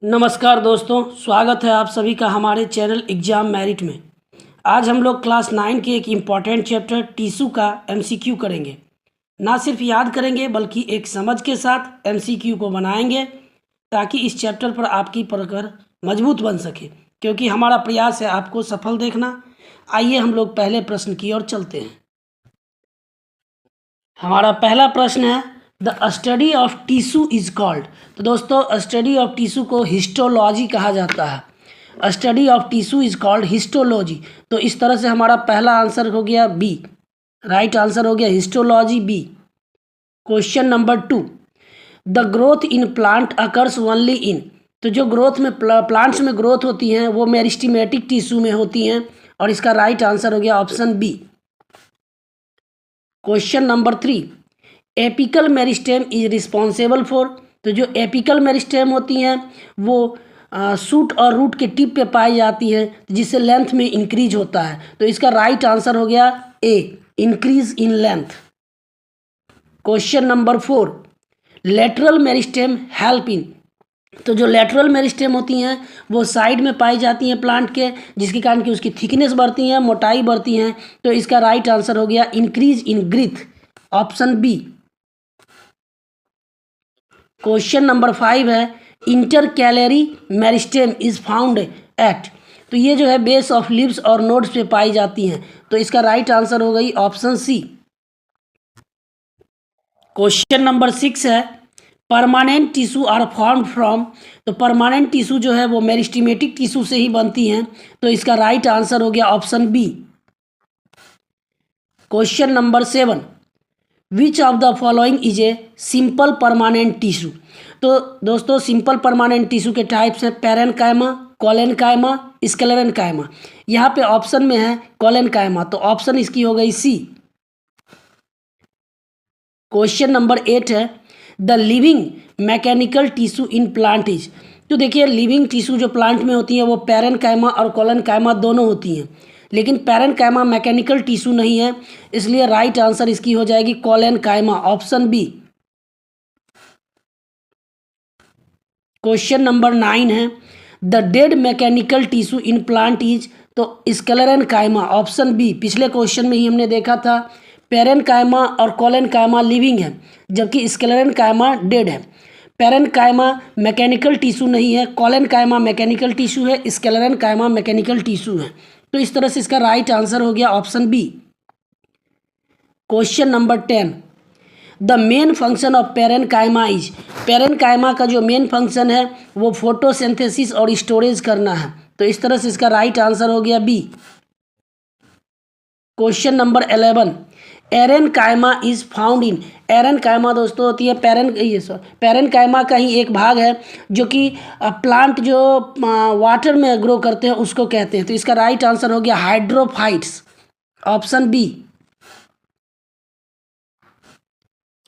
नमस्कार दोस्तों, स्वागत है आप सभी का हमारे चैनल एग्ज़ाम मेरिट में। आज हम लोग क्लास 9 के एक इम्पॉर्टेंट चैप्टर टिश्यू का एमसीक्यू करेंगे। ना सिर्फ याद करेंगे बल्कि एक समझ के साथ एमसीक्यू को बनाएंगे ताकि इस चैप्टर पर आपकी पकड़ मजबूत बन सके, क्योंकि हमारा प्रयास है आपको सफल देखना। आइए हम लोग पहले प्रश्न की ओर चलते हैं। हमारा पहला प्रश्न है, the study of tissue is called. तो दोस्तों, स्टडी ऑफ टिश्यू को हिस्टोलॉजी कहा जाता है। Study of tissue is called histology. तो इस तरह से हमारा पहला आंसर हो गया बी, राइट आंसर हो गया histology B. Question number 2, the growth in plant occurs only in. तो जो ग्रोथ में प्लांट्स में ग्रोथ होती हैं वो मेरिस्टेमेटिक टिश्यू में होती हैं, और इसका राइट आंसर हो गया option B. Question number 3, apical meristem is responsible for. तो जो एपिकल मेरिस्टेम होती हैं वो सूट और रूट के टिप पे पाई जाती है, जिससे लेंथ में इंक्रीज होता है। तो इसका राइट आंसर हो गया A, increase in length. Question number 4, lateral meristem help in. तो जो लेटरल मेरिस्टेम होती हैं वो साइड में पाई जाती हैं प्लांट के, जिसके कारण कि उसकी थिकनेस बढ़ती है, मोटाई बढ़ती हैं। तो इसका राइट आंसर हो गया increase in growth, option B. Question number 5 है, intercalary meristem is found at. तो ये जो है बेस ऑफ लीव्स और नोड्स पे पाई जाती हैं। तो इसका राइट आंसर हो गई ऑप्शन सी। क्वेश्चन नंबर 6 है, permanent tissue are form from. तो परमानेंट टिश्यू जो है वो मेरिस्टेमेटिक टिश्यू से ही बनती हैं। तो इसका राइट आंसर हो गया option B. Question number 7, which of the following is a simple permanent tissue. तो दोस्तों, सिंपल परमानेंट टिश्यू के टाइप्स हैं पैरेनकाइमा, कोलेनकाइमा, स्क्लेरेनकाइमा। यहाँ पे ऑप्शन में है कोलेनकाइमा, तो ऑप्शन इसकी हो गई सी। क्वेश्चन नंबर 8 है, the living mechanical tissue in plant is. तो देखिए, लिविंग टिश्यू जो प्लांट में होती है वो पैरेनकाइमा और कोलेनकाइमा दोनों होती हैं, लेकिन पैरेनकाइमा मैकेनिकल टिश्यू नहीं है, इसलिए राइट आंसर इसकी हो जाएगी collenchyma, option B. Question number 9 है, the dead mechanical tissue in plant is. तो स्क्लेरेनकाइमा, ऑप्शन बी। पिछले क्वेश्चन में ही हमने देखा था पैरेनकाइमा और कोलेनकाइमा लिविंग है, जबकि स्क्लेरेनकाइमा डेड है। पैरेनकाइमा मैकेनिकल टिश्यू नहीं है, कोलेनकाइमा मैकेनिकल टिश्यू है, स्क्लेरेनकाइमा मैकेनिकल टिश्यू है। तो इस तरह से इसका राइट आंसर हो गया option B. Question number 10, the main function of parenchyma is. Parenchyma का जो मेन फंक्शन है वो फोटोसिंथेसिस और स्टोरेज करना है। तो इस तरह से इसका राइट आंसर हो गया B. Question number 11, aerenchyma is found in. Aerenchyma दोस्तों होती है पैरेनकाइमा का ही एक भाग है, जो कि प्लांट जो वाटर में ग्रो करते हैं उसको कहते हैं। तो इसका राइट आंसर हो गया hydrophytes, option B.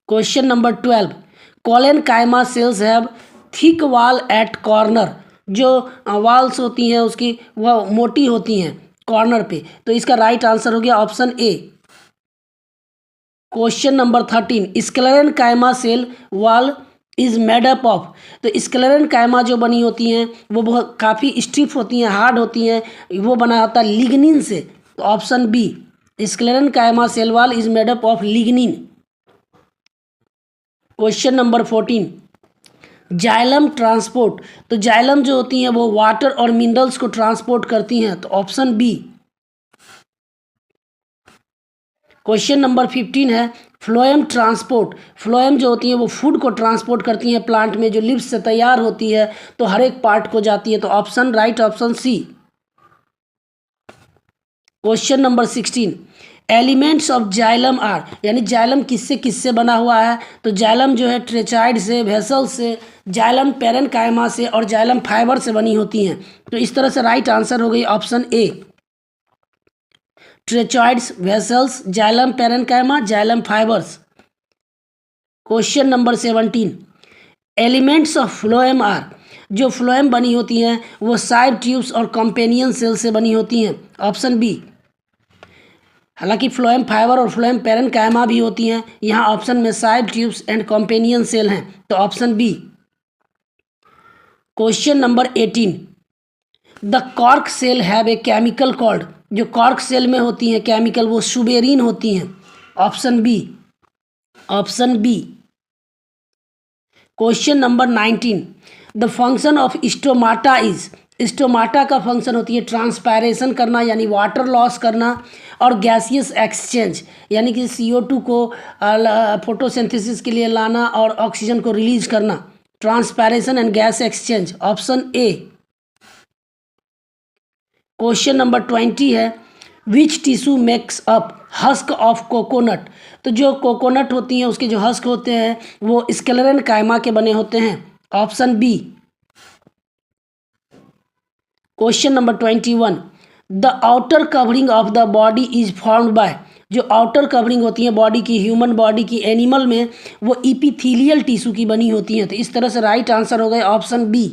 Question number 12, collenchyma cells have thick wall at corner. जो वॉल्स होती हैं उसकी वह मोटी होती हैं कॉर्नर पे। तो इसका राइट आंसर हो गया option A. Question number 13, sclerenchyma cell wall is made up of. तो स्क्लेरेनकाइमा जो बनी होती हैं वो बहुत काफ़ी स्टिफ होती हैं, हार्ड होती हैं, वो बना होता है लिग्निन से। तो option B, sclerenchyma cell wall is made up of lignin. Question number 14, xylem transport. तो जाइलम जो होती हैं वो वाटर और मिनरल्स को ट्रांसपोर्ट करती हैं। तो ऑप्शन बी। क्वेश्चन नंबर 15 है, फ्लोएम ट्रांसपोर्ट। फ्लोएम जो होती है वो फूड को ट्रांसपोर्ट करती हैं प्लांट में, जो लीव्स से तैयार होती है तो हर एक पार्ट को जाती है। तो option right, option C. Question number 16, elements of xylem are. यानी जाइलम किससे किससे बना हुआ है। तो जाइलम जो है ट्रेचॉइड से, वेसल से, जाइलम पैरेनकाइमा से और जाइलम फाइबर से बनी होती हैं। तो इस तरह से राइट आंसर हो गई option A, tracheids, vessels, xylem parenchyma, xylem fibres. Question number 17, elements of phloem are. जो फ्लोएम बनी होती हैं वो साइड ट्यूब्स और कंपेनियन सेल से बनी होती हैं। Option B. हालांकि फ्लोएम फाइबर और फ्लोएम पैरेनकाइमा भी होती हैं, यहाँ ऑप्शन में sieve tubes and companion cell हैं। तो option B. Question number 18, the cork cell have a chemical called, जो कॉर्क सेल में होती हैं केमिकल वो सुबेरिन होती हैं। Option B, option B. Question number 19, the function of stomata is, stomata का फंक्शन होती है ट्रांसपैरेशन करना यानी वाटर लॉस करना, और गैसियस एक्सचेंज यानी कि CO2 को फोटोसिंथेसिस के लिए लाना और ऑक्सीजन को रिलीज करना, transpiration and gas exchange. Option A. Question number 20 है, which tissue makes up husk of coconut, तो जो कोकोनट होती हैं उसके जो हस्क होते हैं वो स्क्लेरन कायमा के बने होते हैं। Option B. Question number 21, the outer covering of the body is formed by, जो आउटर कवरिंग होती है बॉडी की, ह्यूमन बॉडी की, एनिमल में वो इपिथेलियल टिश्यू की बनी होती हैं। तो इस तरह से राइट आंसर हो गए option B.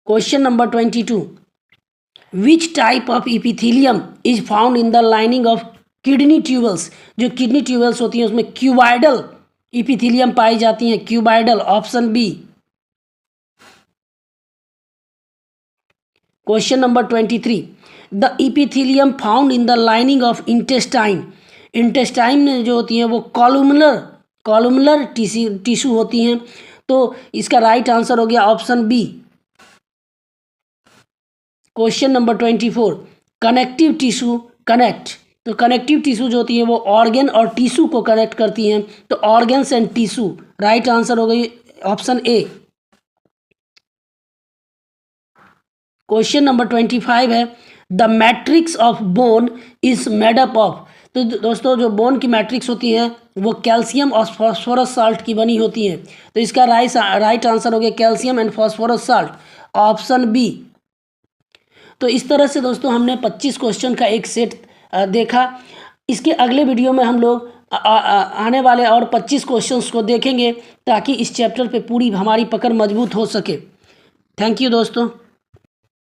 Question number 22, which type of epithelium is found in the lining of kidney tubules, जो किडनी ट्यूबल्स होती हैं उसमें क्यूबाइडल इपिथेलियम पाई जाती हैं, cuboidal. Option B. Question number 23, the epithelium found in the lining of intestine, intestine में जो होती हैं वो कॉलुमलर टिश्यू होती हैं। तो इसका राइट आंसर हो गया option B. Question number 24, connective tissue connect, तो कनेक्टिव टिश्यू जो होती है वो ऑर्गन और टिश्यू को कनेक्ट करती हैं। तो organs and tissue, right answer हो गई ऑप्शन ए। क्वेश्चन नंबर 25 है, the matrix of bone is made up of, तो दोस्तों जो बोन की मैट्रिक्स होती है वो कैल्शियम और फॉस्फोरस साल्ट की बनी होती है। तो इसका राइट आंसर हो गया calcium and phosphorus salt. Option B. तो इस तरह से दोस्तों हमने 25 क्वेश्चन का एक सेट देखा। इसके अगले वीडियो में हम लोग आने वाले और 25 क्वेश्चंस को देखेंगे ताकि इस चैप्टर पे पूरी हमारी पकड़ मजबूत हो सके। थैंक यू दोस्तों।